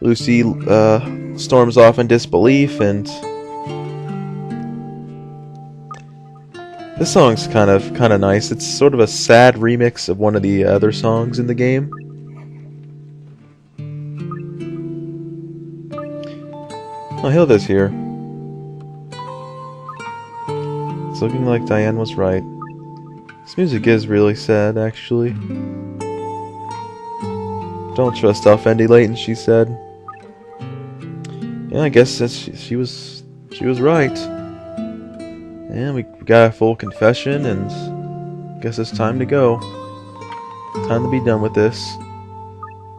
Lucy storms off in disbelief, and this song's kind of nice. It's sort of a sad remix of one of the other songs in the game. Oh, Hilda's here. It's looking like Diane was right. This music is really sad, actually. Don't trust Alfendi, Layton, she said. Yeah, I guess she was right. And we got a full confession, and I guess it's time to go. Time to be done with this.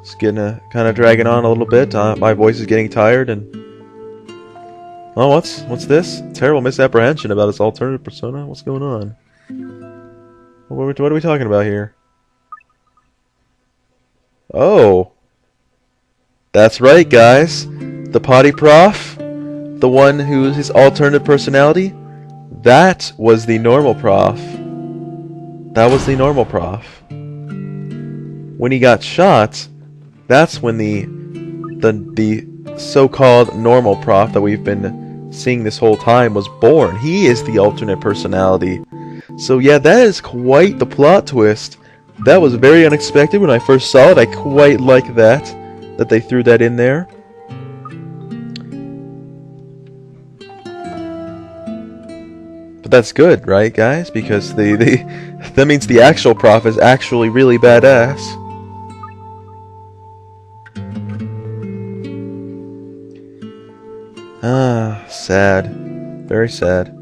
It's getting kind of dragging on a little bit. My voice is getting tired, and oh, what's this? Terrible misapprehension about his alternative persona. What's going on? What are we talking about here? Oh, that's right, guys. The potty prof, the one who's his alternative personality. That was the normal prof. That was the normal prof. When he got shot, that's when the so-called normal prof that we've been seeing this whole time was born. He is the alternate personality. So yeah, that is quite the plot twist. That was very unexpected when I first saw it. I quite like that they threw that in there. That's good, right, guys? Because that means the actual prof is actually really badass. Ah, sad. Very sad.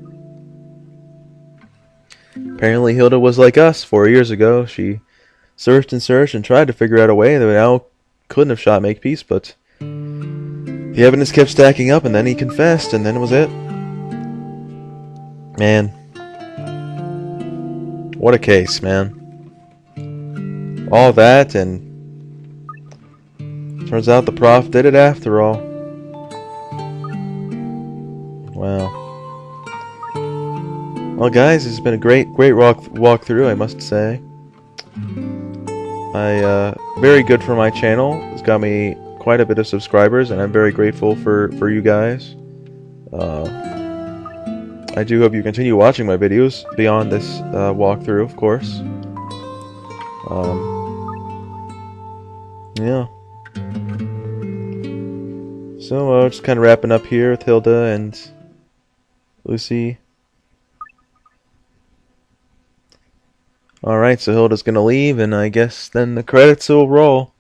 Apparently Hilda was like us 4 years ago. She searched and searched and tried to figure out a way that now couldn't have shot Makepeace, but the evidence kept stacking up, and then he confessed, and then it was it. Man, what a case, man. All that, and turns out the prof did it after all. Wow. Well, guys, this has been a great walk through, I must say. Very good for my channel. It's got me quite a bit of subscribers, and I'm very grateful for you guys. I do hope you continue watching my videos beyond this walkthrough, of course. Yeah. So, just kind of wrapping up here with Hilda and Lucy. Alright, so Hilda's gonna leave, and I guess then the credits will roll.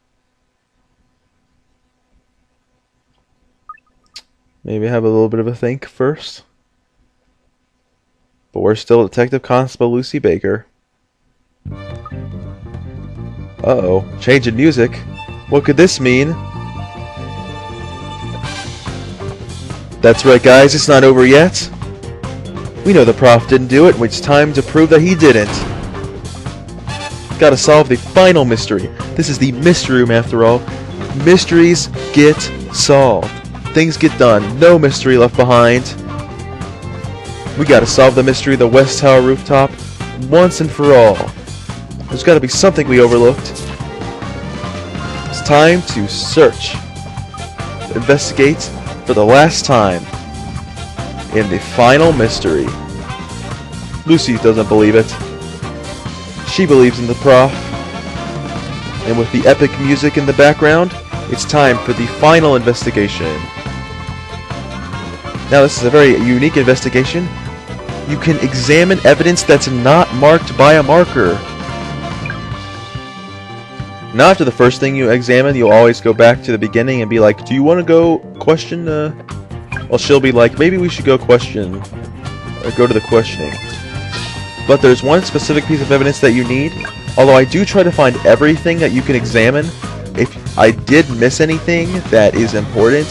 Maybe have a little bit of a think first. But we're still Detective Constable Lucy Baker. Uh-oh, change in music. What could this mean? That's right, guys, it's not over yet. We know the prof didn't do it, and it's time to prove that he didn't. Gotta solve the final mystery. This is the mystery room, after all. Mysteries get solved. Things get done. No mystery left behind. We gotta solve the mystery of the West Tower rooftop once and for all. There's gotta be something we overlooked. It's time to search. Investigate for the last time in the final mystery. Lucy doesn't believe it. She believes in the prof. And with the epic music in the background, it's time for the final investigation. Now, this is a very unique investigation. You can examine evidence that's not marked by a marker. Now, after the first thing you examine, you'll always go back to the beginning and be like, do you want to go question? Well, she'll be like, maybe we should go question, or go to the questioning. But there's one specific piece of evidence that you need. Although I do try to find everything that you can examine. If I did miss anything that is important,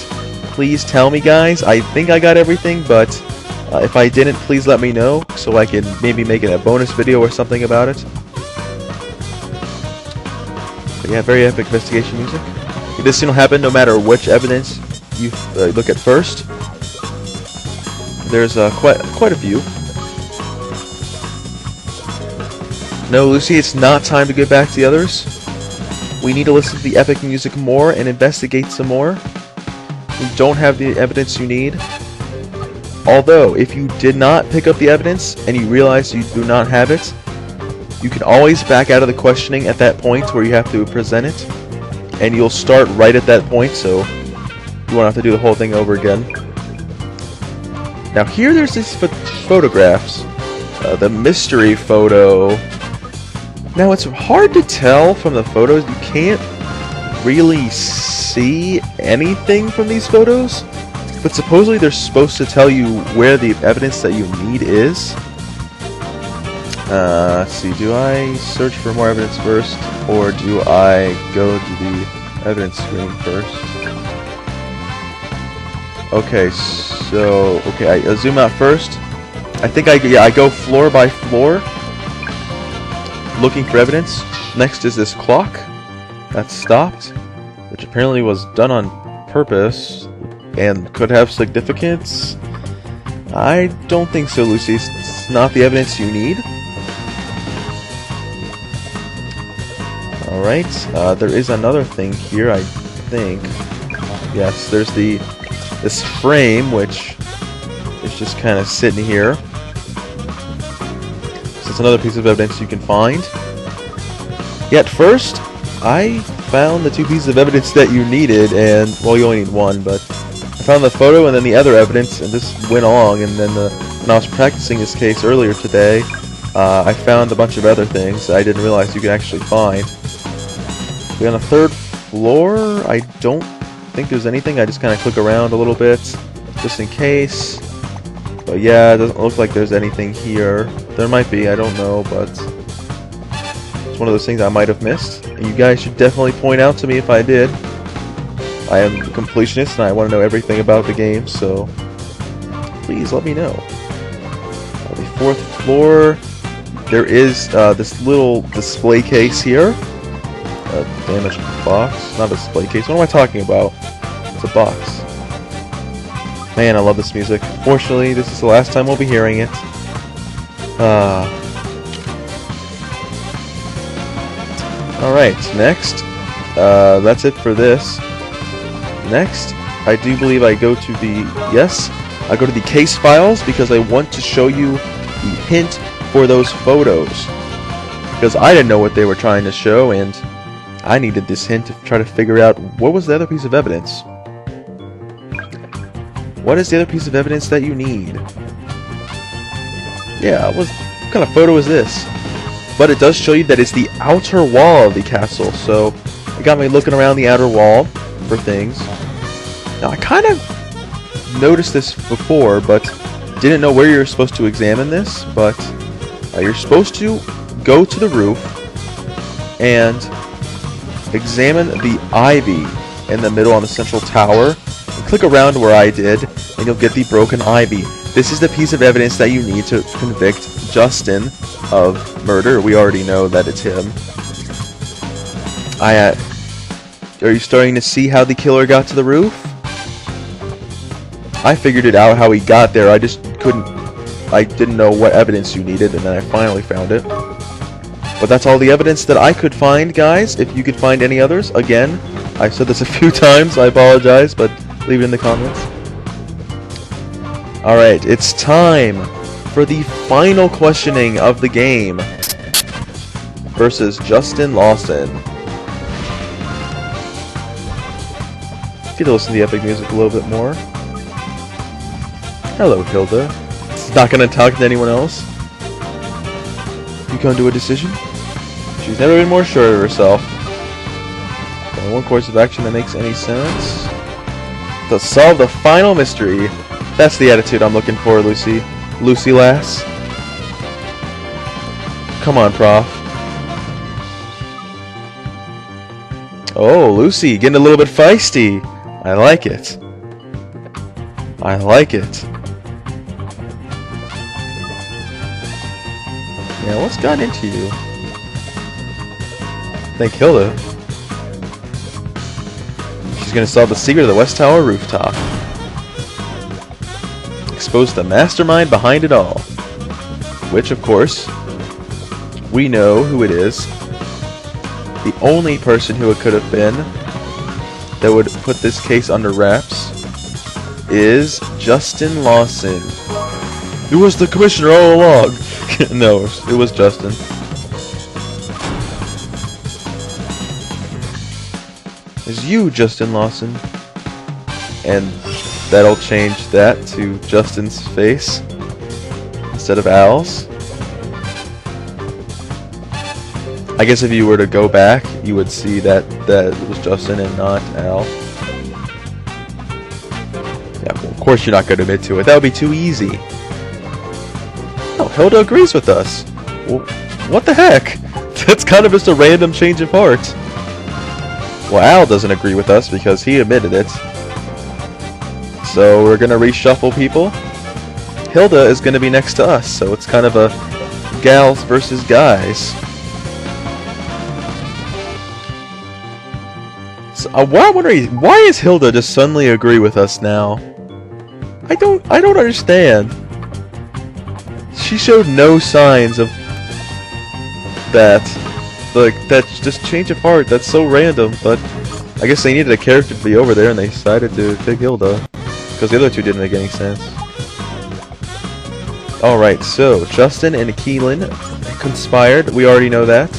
please tell me, guys. I think I got everything, but if I didn't, please let me know so I can maybe make it a bonus video or something about it. But yeah, very epic investigation music. This will happen no matter which evidence you look at first. There's quite a few. No, Lucy, it's not time to get back to the others. We need to listen to the epic music more and investigate some more. you don't have the evidence you need. Although, if you did not pick up the evidence and you realize you do not have it, you can always back out of the questioning at that point where you have to present it, and you'll start right at that point, so you won't have to do the whole thing over again. Now here there's these photographs. The mystery photo. Now it's hard to tell from the photos. You can't really see anything from these photos, but supposedly they're supposed to tell you where the evidence that you need is. Let's see, do I search for more evidence first, or do I go to the evidence screen first? Okay, so, I zoom out first. I think I go floor by floor, looking for evidence. Next is this clock that stopped, which apparently was done on purpose and could have significance. I don't think so, Lucy. It's not the evidence you need. Alright, there is another thing here, I think. Yes, there's this frame, which is just kind of sitting here. So it's another piece of evidence you can find. Yet first, I found the two pieces of evidence that you needed, and, well, you only need one, but I found the photo and then the other evidence, and this went along, and then when I was practicing this case earlier today, I found a bunch of other things that I didn't realize you could actually find. We're on the third floor. I don't think there's anything. I just kind of click around a little bit, just in case. But yeah, it doesn't look like there's anything here. There might be, I don't know, but it's one of those things I might have missed. And you guys should definitely point out to me if I did. I am a completionist and I want to know everything about the game, so please let me know. The fourth floor, there is this little display case here. A damaged box, not a display case. What am I talking about? It's a box. Man, I love this music. Fortunately, this is the last time we'll be hearing it. Alright, next. That's it for this. Next, I do believe I go to the... Yes, I go to the case files because I want to show you the hint for those photos. Because I didn't know what they were trying to show, and I needed this hint to try to figure out what was the other piece of evidence. What is the other piece of evidence that you need? Yeah, what kind of photo is this? But it does show you that it's the outer wall of the castle, so it got me looking around the outer wall for things. Now, I kind of noticed this before, but didn't know where you're supposed to examine this, but you're supposed to go to the roof and examine the ivy in the middle on the central tower, and click around where I did, and you'll get the broken ivy. This is the piece of evidence that you need to convict Justin of murder. We already know that it's him. Are you starting to see how the killer got to the roof? I figured it out how he got there. I didn't know what evidence you needed, and then I finally found it. But that's all the evidence that I could find, guys. If you could find any others, again, I've said this a few times, I apologize, but leave it in the comments. Alright, it's time for the final questioning of the game versus Justin Lawson. Get to listen to the epic music a little bit more. Hello, Hilda. Not gonna talk to anyone else. You come to a decision? She's never been more sure of herself. Only one course of action that makes any sense. To solve the final mystery. That's the attitude I'm looking for, Lucy. Lucy lass. Come on, Prof. Oh, Lucy, getting a little bit feisty. I like it. I like it. Yeah, what's gotten into you? Thank Hilda. She's gonna solve the secret of the West Tower rooftop. Expose the mastermind behind it all. Which, of course, we know who it is. The only person who it could have been that would put this case under wraps is Justin Lawson. It was the commissioner all along. No, it was Justin. It's you, Justin Lawson. And that'll change that to Justin's face instead of Al's. I guess if you were to go back, you would see that it was Justin and not Al. Yeah, well, of course you're not going to admit to it. That would be too easy. Oh, Hilda agrees with us. Well, what the heck? That's kind of just a random change of heart. Well, Al doesn't agree with us because he admitted it. So we're going to reshuffle people. Hilda is going to be next to us, so it's kind of a gals versus guys. So, I'm wondering, why is Hilda just suddenly agree with us now? I don't understand. She showed no signs of that. Like, that just change of heart, that's so random, but I guess they needed a character to be over there and they decided to pick Hilda. Because the other two didn't make any sense. Alright, so Justin and Keelan conspired. We already know that.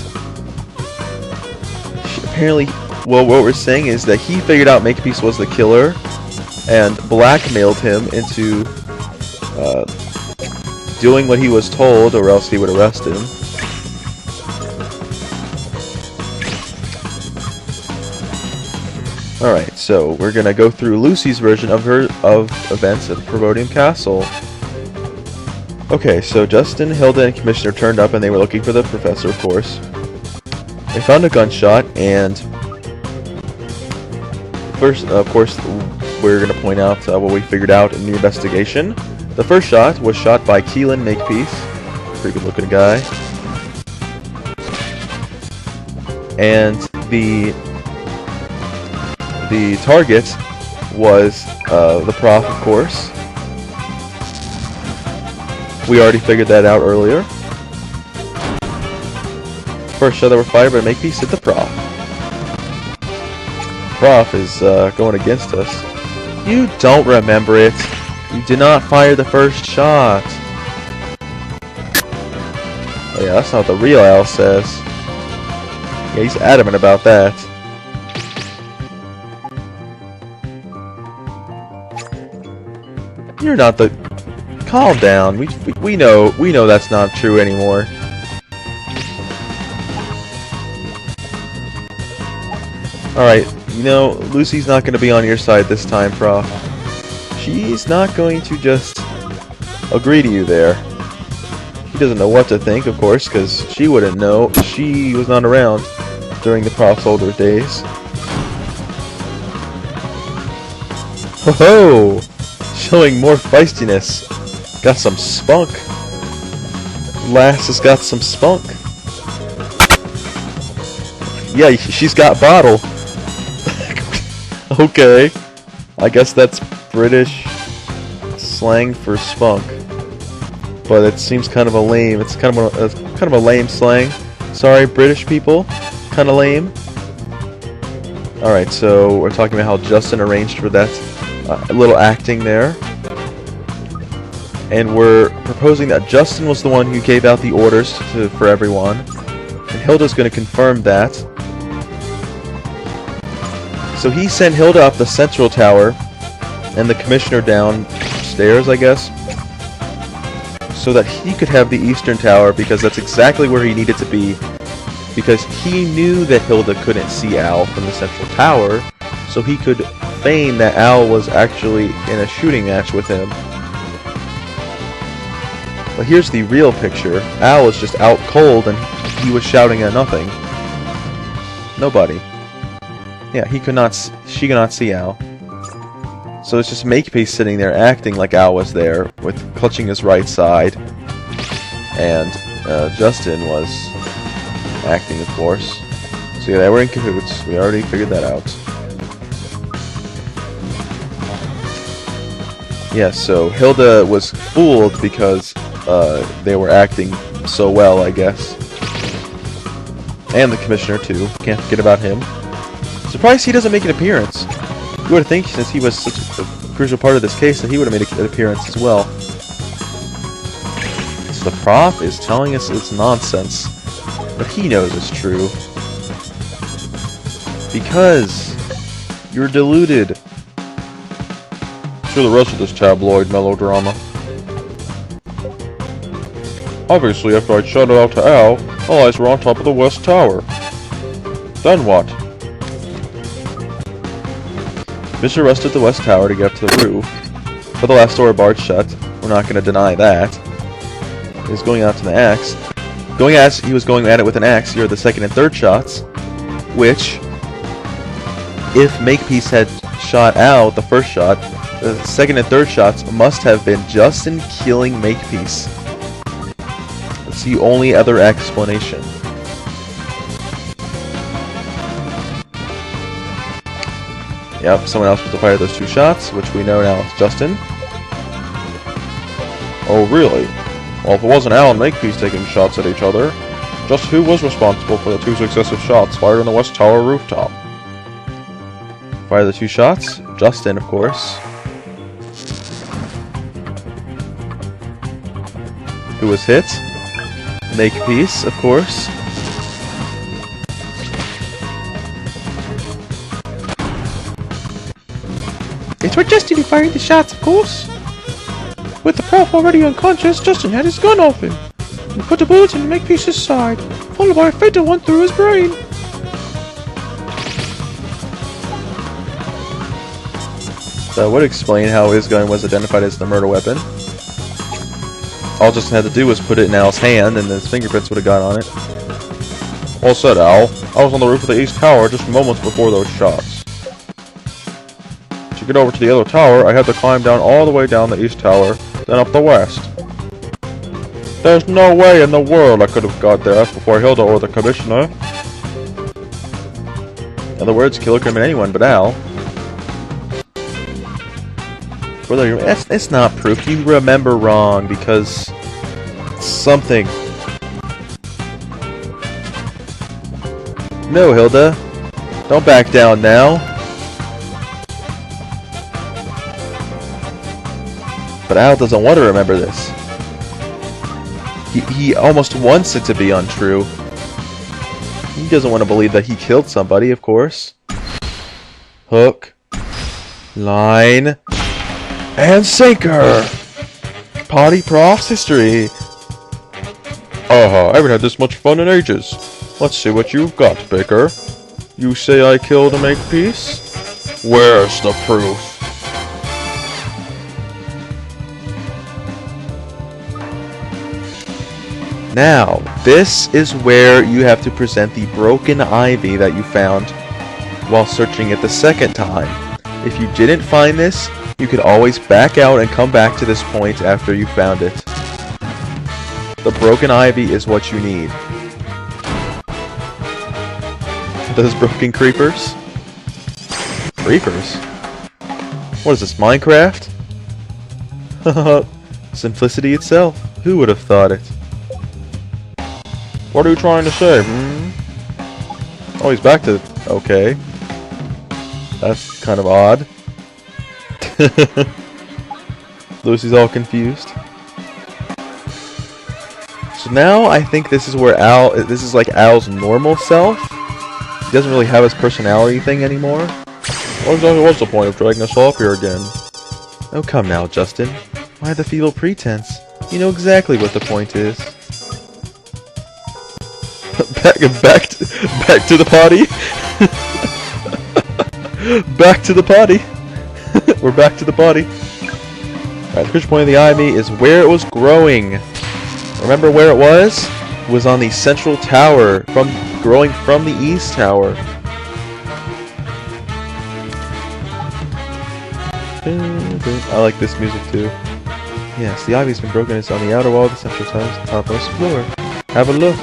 Apparently, well, what we're saying is that he figured out Makepeace was the killer and blackmailed him into doing what he was told, or else he would arrest him. Alright, so we're gonna go through Lucy's version of events at the Probodium Castle. Okay, so Justin, Hilda, and Commissioner turned up and they were looking for the professor, of course. They found a gunshot, and first, of course, we're gonna point out what we figured out in the investigation. The first shot was shot by Keelan Makepeace, pretty good looking guy. And the target was the prof, of course. We already figured that out earlier. First shot that were fired by Makepeace hit the prof. Prof is going against us. You don't remember it. You did not fire the first shot. Oh yeah, that's not what the real Al says. Yeah, he's adamant about that. You're not the... Calm down. We know that's not true anymore. Alright, you know, Lucy's not going to be on your side this time, Prof. She's not going to just agree to you there. She doesn't know what to think, of course, because she wouldn't know. She was not around during the Prof's older days. Ho-ho! Showing more feistiness. Got some spunk. Lass has got some spunk. Yeah, she's got bottle. Okay. I guess that's British slang for spunk. But it seems kind of a lame. It's kind of a lame slang. Sorry, British people. Kind of lame. Alright, so we're talking about how Justin arranged for that little acting there. And we're proposing that Justin was the one who gave out the orders for everyone. And Hilda's going to confirm that. So he sent Hilda up the central tower and the commissioner downstairs, I guess, so that he could have the eastern tower, because that's exactly where he needed to be, because he knew that Hilda couldn't see Al from the central tower, so he could feign that Al was actually in a shooting match with him. But here's the real picture. Al was just out cold and he was shouting at nothing. Nobody. Yeah, she could not see Al. So it's just Makepeace sitting there acting like Al was there, with clutching his right side. And Justin was acting, of course. So yeah, they were in cahoots. We already figured that out. Yeah, so Hilda was fooled because they were acting so well, I guess. And the commissioner, too. Can't forget about him. Surprised he doesn't make an appearance. You would think, since he was such a crucial part of this case, and he would have made an appearance as well. So the prof is telling us it's nonsense, but he knows it's true. Because you're deluded. To the rest of this tabloid melodrama. Obviously, after I'd shouted out to Al, all eyes were on top of the West Tower. Then what? Mr. rushed at the West Tower to get up to the roof, but the last door barred shut. We're not going to deny that. He was going out to the axe. He was going at it with an axe. Here are the second and third shots, which, if Makepeace had shot Al the first shot, the second and third shots must have been Justin killing Makepeace. That's the only other explanation. Yep, someone else was to fire those two shots, which we know now is Justin. Oh, really? Well, if it wasn't Al and Makepeace taking shots at each other, just who was responsible for the two successive shots fired on the West Tower rooftop? Fire the two shots? Justin, of course. Who was hit? Makepeace, of course. It was Justin who fired the shots, of course. With the prof already unconscious, Justin had his gun off him and put the bullet in Makepeace's side, followed by a fatal one through his brain. That would explain how his gun was identified as the murder weapon. All Justin had to do was put it in Al's hand, and his fingerprints would have got on it. Well said, Al. I was on the roof of the East Tower just moments before those shots. To get over to the other tower, I had to climb down all the way down the East Tower, then up the West. There's no way in the world I could have got there before Hilda or the Commissioner. In other words, killer could have been anyone but Al. It's not proof. You remember wrong because something. No, Hilda. Don't back down now. But Al doesn't want to remember this. He almost wants it to be untrue. He doesn't want to believe that he killed somebody, of course. Hook. Line. And sinker! Potty Prof's history. I haven't had this much fun in ages. Let's see what you've got, Baker. You say I killed a Makepeace? Where's the proof? Now, this is where you have to present the broken ivy that you found while searching it the second time. If you didn't find this, you could always back out and come back to this point after you found it. The broken ivy is what you need. Those broken creepers? Creepers? What is this, Minecraft? Simplicity itself. Who would have thought it? What are you trying to say, Oh, he's back to... Okay. That's kind of odd. Lucy's all confused. So now I think this is where this is like Al's normal self. He doesn't really have his personality thing anymore. What exactly was the point of dragging us off here again? Oh, come now, Justin. Why the feeble pretense? You know exactly what the point is. back to the potty. Back to the potty. We're back to the body. Alright, the crucial point of the ivy is where it was growing. Remember where it was? It was on the central tower, growing from the east tower. I like this music too. Yes, the ivy's been broken. It's on the outer wall of the central tower's topmost floor. Have a look.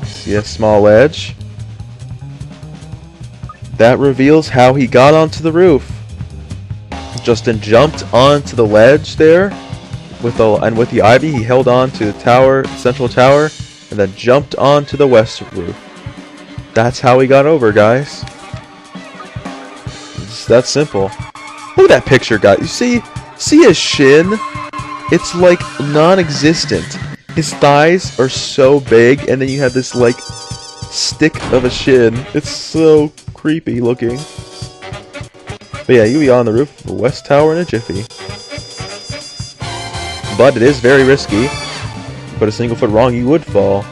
See a small ledge? That reveals how he got onto the roof. Justin jumped onto the ledge there, with the ivy he held on to the tower, central tower, and then jumped onto the west roof. That's how he got over, guys. that simple. Look at that picture, guys. You see his shin? It's like non-existent. His thighs are so big, and then you have this like stick of a shin. It's so creepy looking. But yeah, you'll be on the roof of the West Tower in a jiffy. But it is very risky. But a single foot wrong, you would fall.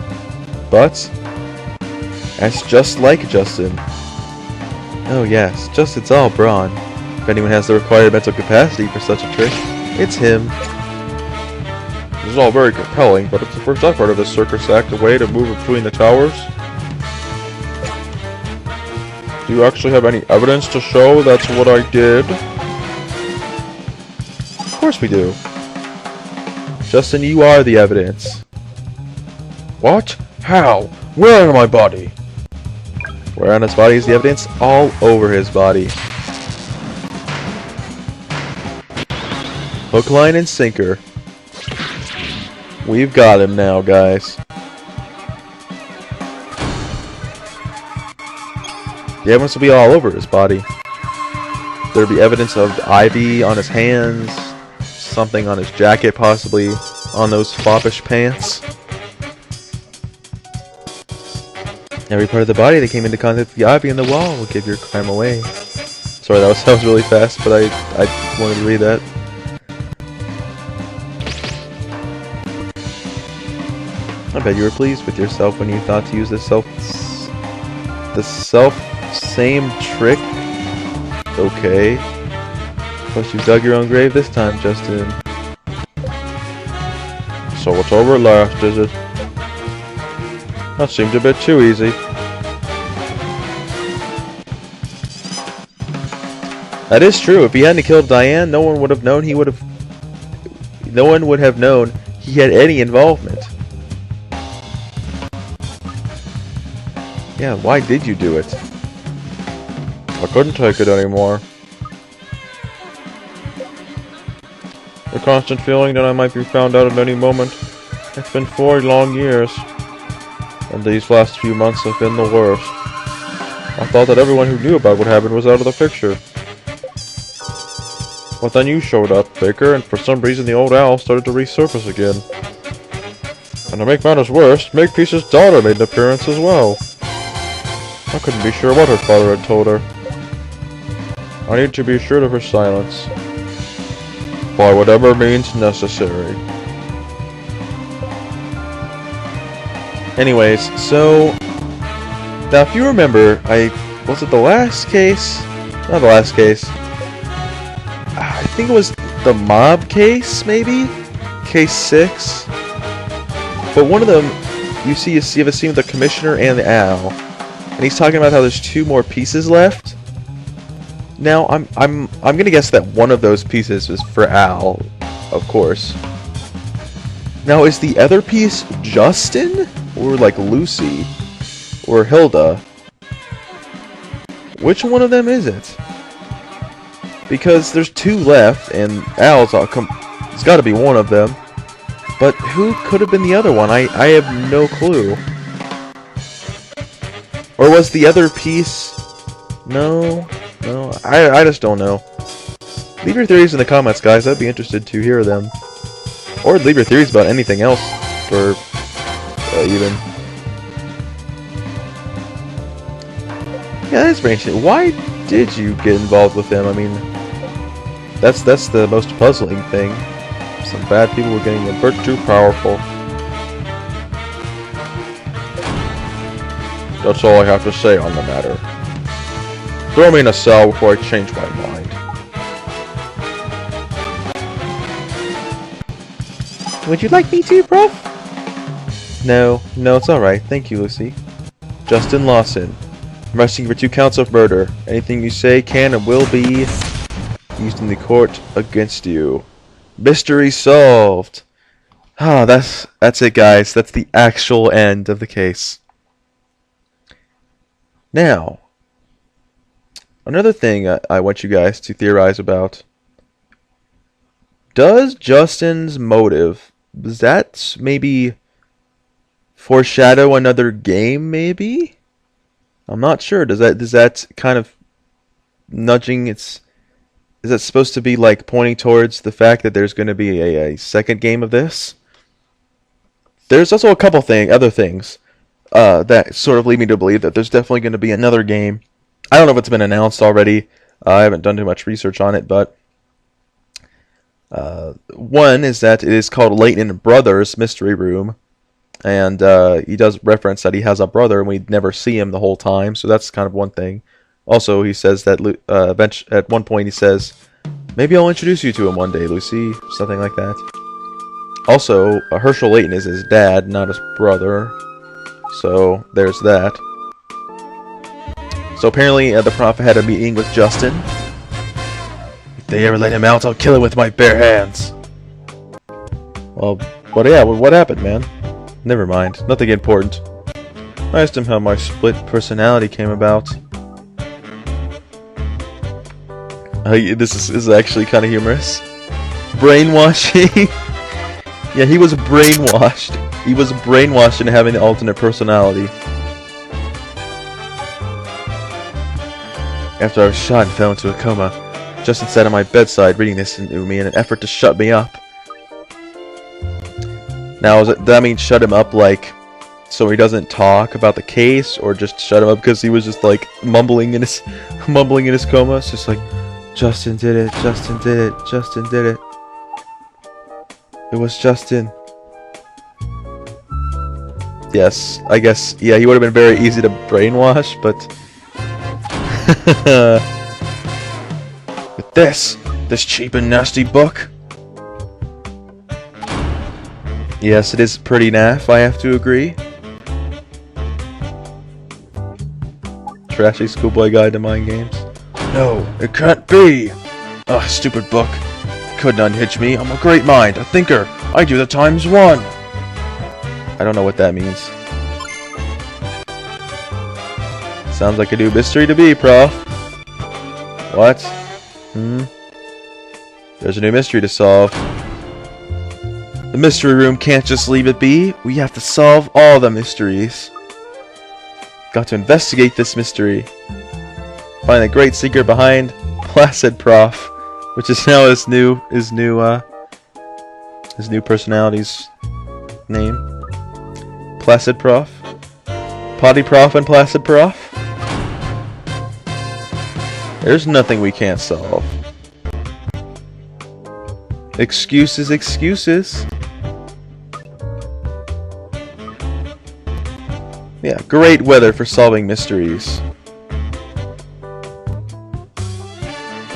But that's just like Justin. Oh yes, Justin's all brawn. If anyone has the required mental capacity for such a trick, it's him. This is all very compelling, but it's the first I've heard of this circus act, a way to move between the towers. Do you actually have any evidence to show that's what I did? Of course we do. Justin, you are the evidence. What? How? Where on my body? Where on his body is the evidence? All over his body. Hook, line, and sinker. We've got him now, guys. The evidence will be all over his body. There'll be evidence of ivy on his hands, something on his jacket, possibly on those foppish pants. Every part of the body that came into contact with the ivy in the wall will give your crime away. Sorry, that was really fast, but I wanted to read that. I bet you were pleased with yourself when you thought to use the same trick. Okay. Plus you dug your own grave this time, Justin. So it's over at last, is it? That seemed a bit too easy. That is true. If he hadn't killed Diane, no one would have known he had any involvement. Yeah, why did you do it? I couldn't take it anymore. The constant feeling that I might be found out at any moment. It's been 4 long years. And these last few months have been the worst. I thought that everyone who knew about what happened was out of the picture. But then you showed up, Baker, and for some reason the old owl started to resurface again. And to make matters worse, Makepeace's daughter made an appearance as well. I couldn't be sure what her father had told her. I need to be assured of her silence. By whatever means necessary. Anyways, so... Now if you remember, was it the last case? Not the last case. I think it was the mob case, maybe? Case 6? But one of them, you have a scene with the commissioner and the owl. And he's talking about how there's 2 more pieces left. Now, I'm gonna guess that one of those pieces was for Al, of course. Now, is the other piece Justin? Or like Lucy? Or Hilda? Which one of them is it? Because there's 2 left, and Al's it's gotta be one of them. But who could have been the other one? I have no clue. Or was the other piece... No, I just don't know. Leave your theories in the comments, guys. I'd be interested to hear them. Or leave your theories about anything else, for even. Yeah, that's very interesting. Why did you get involved with them? I mean, that's the most puzzling thing. Some bad people were getting a bit too powerful. That's all I have to say on the matter. Throw me in a cell before I change my mind. Would you like me to, bruv? No, it's alright. Thank you, Lucy. Justin Lawson. I'm arresting you for 2 counts of murder. Anything you say can and will be used in the court against you. Mystery solved. Ah, that's it, guys. That's the actual end of the case. Now, another thing I want you guys to theorize about. Does Justin's motive, does that maybe foreshadow another game, maybe? I'm not sure. Does that kind of nudging? Is that supposed to be like pointing towards the fact that there's going to be a second game of this? There's also a couple other things that sort of lead me to believe that there's definitely going to be another game. I don't know if it's been announced already. I haven't done too much research on it, but one is that it is called Layton Brothers Mystery Room, and he does reference that he has a brother, and we never see him the whole time, so that's kind of one thing. Also, he says that at one point he says, "Maybe I'll introduce you to him one day, Lucy," something like that. Also, Herschel Layton is his dad, not his brother, so there's that. So apparently the Prophet had a meeting with Justin. If they ever let him out, I'll kill him with my bare hands. Well, what happened, man? Never mind, nothing important. I asked him how my split personality came about. This is actually kind of humorous. Brainwashing. Yeah, he was brainwashed. He was brainwashed into having the alternate personality. After I was shot and fell into a coma, Justin sat at my bedside reading this to me in an effort to shut me up. Now, does that mean shut him up like so he doesn't talk about the case, or just shut him up because he was just like mumbling in his coma? It's just like, Justin did it, Justin did it, Justin did it. It was Justin. Yes, I guess, yeah, he would have been very easy to brainwash, but with this cheap and nasty book. Yes, it is pretty naff, I have to agree. Trashy schoolboy guide to mind games. No, it can't be! Ugh, stupid book. Couldn't unhitch me. I'm a great mind, a thinker. I do the ×1. I don't know what that means. Sounds like a new mystery to me, Prof. What? There's a new mystery to solve. The mystery room can't just leave it be. We have to solve all the mysteries. Got to investigate this mystery. Find the great secret behind Placid Prof, which is now his new personality's name. Placid Prof. Potty Prof and Placid Prof. There's nothing we can't solve. Excuses, excuses. Yeah, great weather for solving mysteries.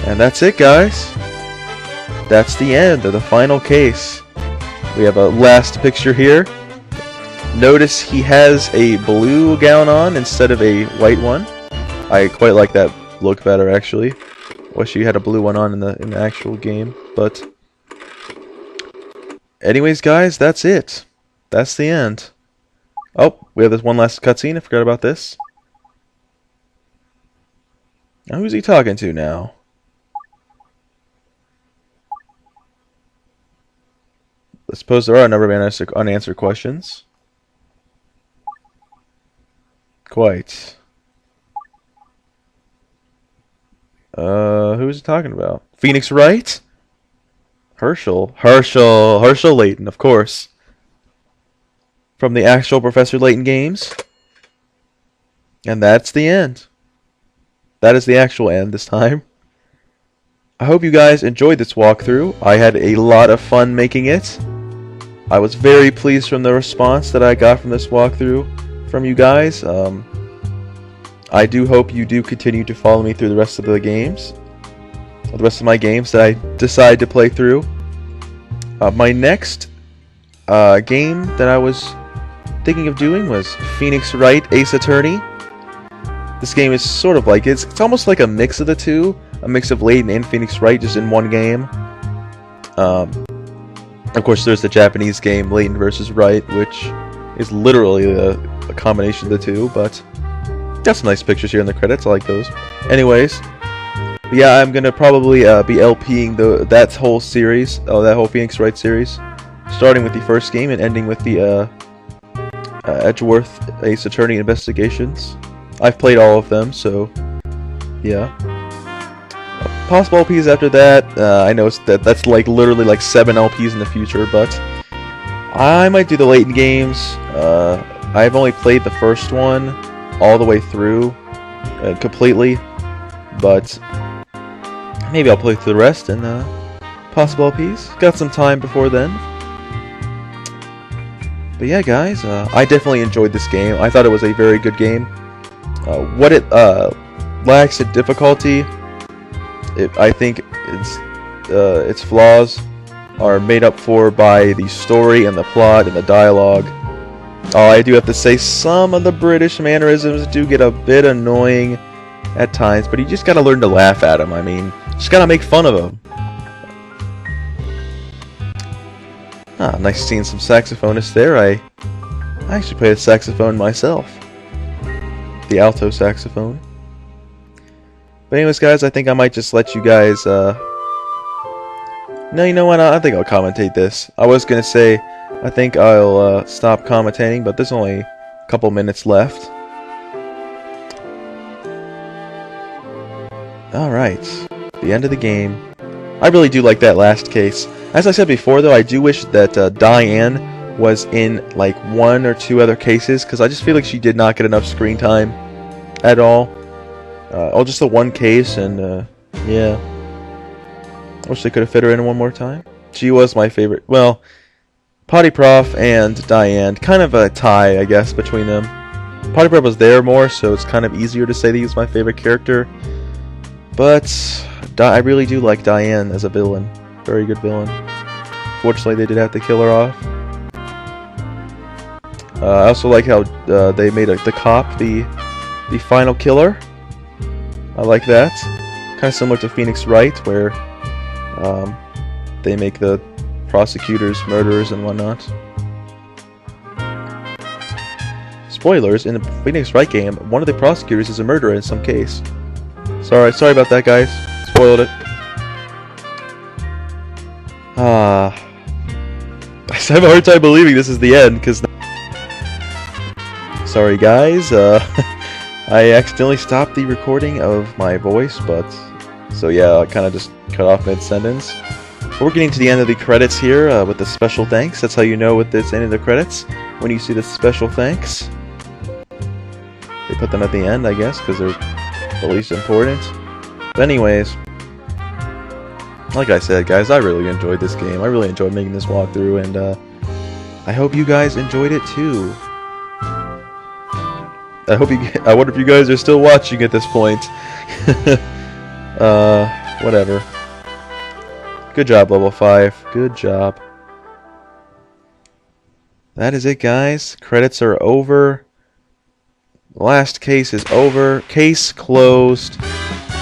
And that's it, guys. That's the end of the final case. We have a last picture here. Notice he has a blue gown on instead of a white one. I quite like that look better, actually. Wish he had a blue one on in the actual game, but anyways, guys, that's it. That's the end. Oh, we have this one last cutscene. I forgot about this. Now, who's he talking to now? I suppose there are a number of unanswered questions. Quite. Who is he talking about? Phoenix Wright? Herschel Layton, of course. From the actual Professor Layton games. And that's the end. That is the actual end this time. I hope you guys enjoyed this walkthrough. I had a lot of fun making it. I was very pleased from the response that I got from this walkthrough from you guys. I do hope you do continue to follow me through the rest of the games. The rest of my games that I decide to play through. My next game that I was thinking of doing was Phoenix Wright Ace Attorney. This game is sort of like, it's almost like a mix of the two. A mix of Layton and Phoenix Wright just in one game. Of course, there's the Japanese game Layton vs. Wright, which is literally a combination of the two, but got some nice pictures here in the credits. I like those. Anyways, yeah, I'm gonna probably be LPing that whole series, that whole Phoenix Wright series, starting with the first game and ending with the Edgeworth Ace Attorney Investigations. I've played all of them, so yeah. possible LPs after that. I know that's like literally like 7 LPs in the future, but I might do the Layton games. I've only played the first one all the way through completely, but maybe I'll play through the rest and possible LPs. Got some time before then. But yeah, guys, I definitely enjoyed this game. I thought it was a very good game. What it lacks in difficulty, I think its flaws are made up for by the story and the plot and the dialogue. I do have to say, some of the British mannerisms do get a bit annoying at times, but you just gotta learn to laugh at them. I mean, just gotta make fun of them. Nice seeing some saxophonists there. I actually play the saxophone myself. The alto saxophone. But anyways, guys, I think I might just let you guys, no, you know what, I think I'll commentate this. I was gonna say, I think I'll stop commentating, but there's only a couple minutes left. Alright, the end of the game. I really do like that last case. As I said before, though, I do wish that Diane was in like 1 or 2 other cases, because I just feel like she did not get enough screen time at all. Just the one case, and yeah. I wish they could have fit her in one more time. She was my favorite. Well, Potty Prof and Diane, kind of a tie, I guess, between them. Potty Prof was there more, so it's kind of easier to say that he's my favorite character. But I really do like Diane as a villain. Very good villain. Fortunately, they did have to kill her off. I also like how they made the cop the final killer. I like that. Kind of similar to Phoenix Wright, where they make the prosecutors murderers and whatnot. Spoilers, in the Phoenix Wright game, one of the prosecutors is a murderer in some case. Sorry about that, guys. Spoiled it. I have a hard time believing this is the end, because... Sorry, guys. I accidentally stopped the recording of my voice, but... So yeah, I kind of just cut off mid-sentence. We're getting to the end of the credits here with the special thanks. That's how you know with this end of the credits, when you see the special thanks. They put them at the end, I guess, because they're the least important. But anyways, like I said, guys, I really enjoyed this game. I really enjoyed making this walkthrough, and I hope you guys enjoyed it too. I wonder if you guys are still watching at this point. Whatever. Good job, level 5. Good job. That is it, guys. Credits are over. Last case is over. Case closed.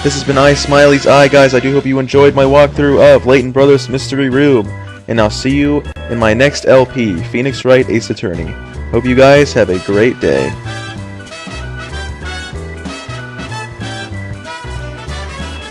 This has been ISmileyzI, guys. I do hope you enjoyed my walkthrough of Layton Brothers Mystery Room. And I'll see you in my next LP, Phoenix Wright Ace Attorney. Hope you guys have a great day.